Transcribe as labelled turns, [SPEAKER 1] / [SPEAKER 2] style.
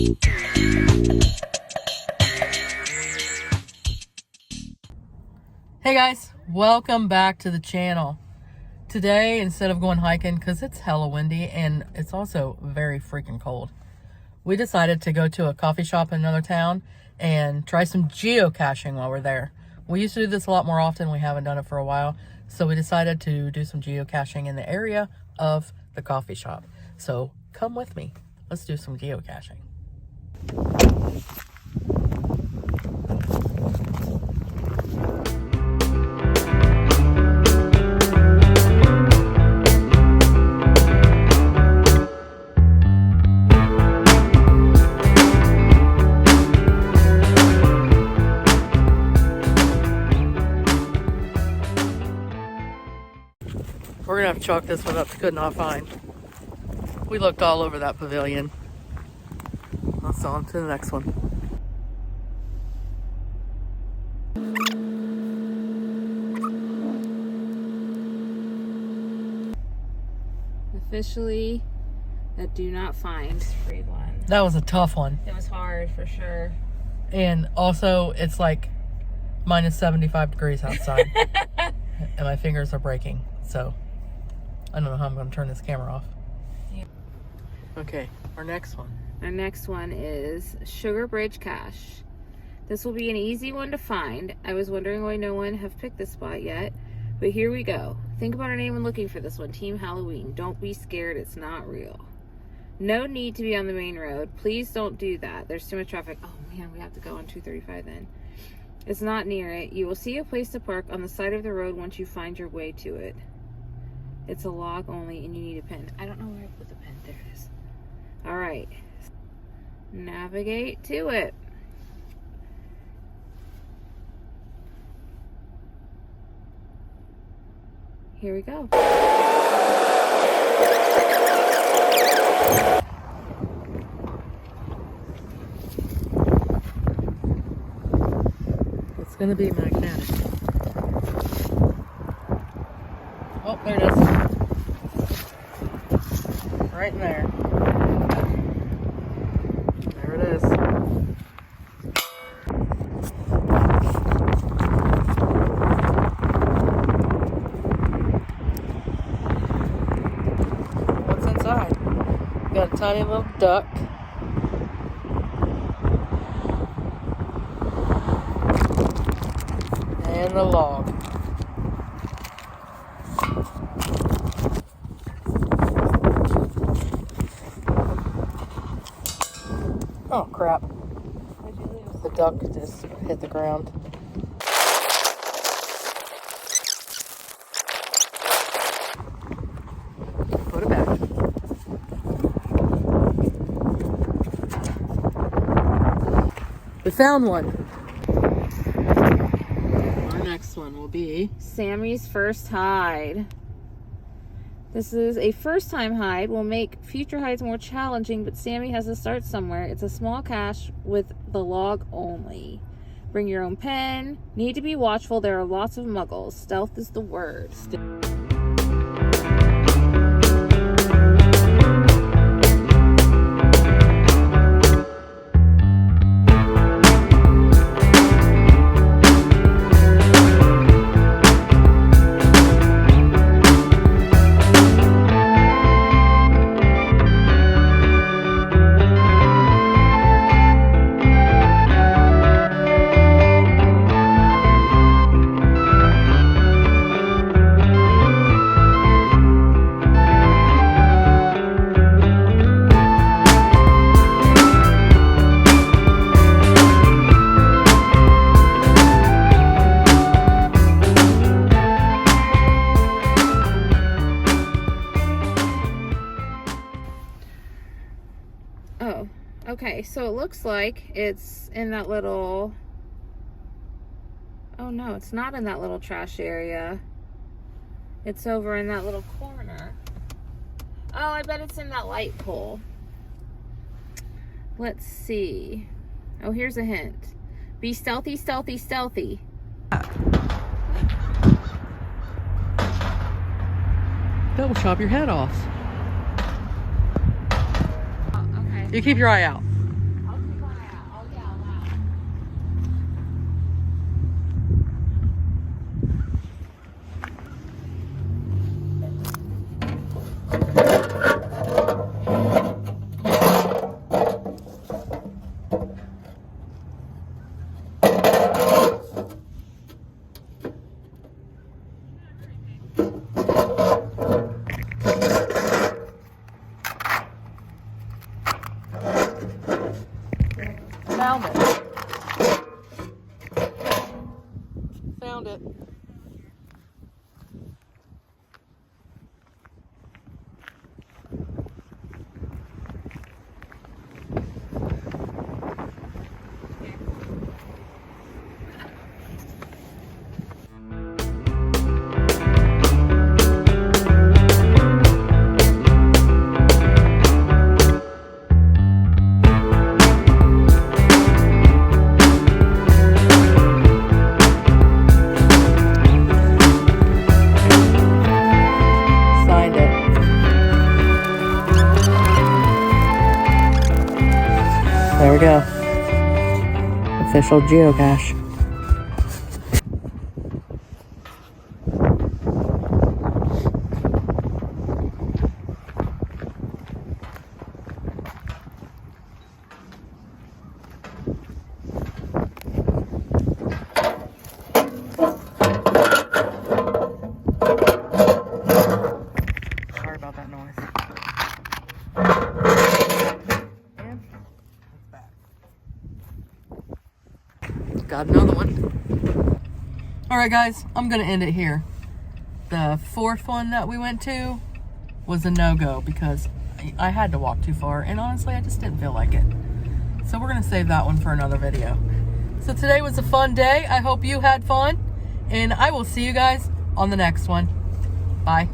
[SPEAKER 1] Hey guys, welcome back to the channel. Today, instead of going hiking, because it's hella windy and it's also very freaking cold, we decided to go to a coffee shop in another town and try some geocaching while we're there. We used to do this a lot more often. We haven't done it for a while. So we decided to do some geocaching in the area of the coffee shop. So come with me. Let's do some geocaching. We're gonna have to chalk this one up to could not find. We looked all over that pavilion. Let's on to the next one.
[SPEAKER 2] Officially, a do not find grade one.
[SPEAKER 1] That was a tough one.
[SPEAKER 2] It was hard for sure.
[SPEAKER 1] And also, it's like minus 75 degrees outside. And my fingers are breaking. So, I don't know how I'm going to turn this camera off. Yeah. Okay, our next one.
[SPEAKER 2] Our next one is Sugar Bridge Cache. This will be an easy one to find. I was wondering why no one have picked this spot yet, but here we go. Think about anyone looking for this one. Team Halloween. Don't be scared. It's not real. No need to be on the main road. Please don't do that. There's too much traffic. Oh man, we have to go on 235 then. It's not near it. You will see a place to park on the side of the road once you find your way to it. It's a log only and you need a pen. I don't know where I put the pen. There it is. All right. Navigate to it. Here we go.
[SPEAKER 1] It's going to be magnetic. Oh, there it is. Right in there. There it is. What's inside? Got a tiny little duck. And the log. Oh crap.
[SPEAKER 2] What'd you lose?
[SPEAKER 1] The duck just hit the ground. Put it back. We found one. Our next one will be
[SPEAKER 2] Sammy's first hide. This is a first time hide. Will make future hides more challenging, but Sammy has to start somewhere. It's a small cache with the log only. Bring your own pen. Need to be watchful. There are lots of muggles. Stealth is the word. Oh, okay. So it looks like it's in that little... Oh no, it's not in that little trash area. It's over in that little corner. Oh, I bet it's in that light pole. Let's see. Oh, here's a hint. Be stealthy, stealthy, stealthy.
[SPEAKER 1] That will chop your head off.
[SPEAKER 2] Oh, okay.
[SPEAKER 1] You keep your eye out. we go. Official geocache. Sorry about that noise. And it's back. Got another one. Alright guys, I'm gonna end it here. The fourth one that we went to was a no-go because I had to walk too far, and honestly I just didn't feel like it. So we're gonna save that one for another video. So today was a fun day. I hope you had fun, and I will see you guys on the next one. Bye.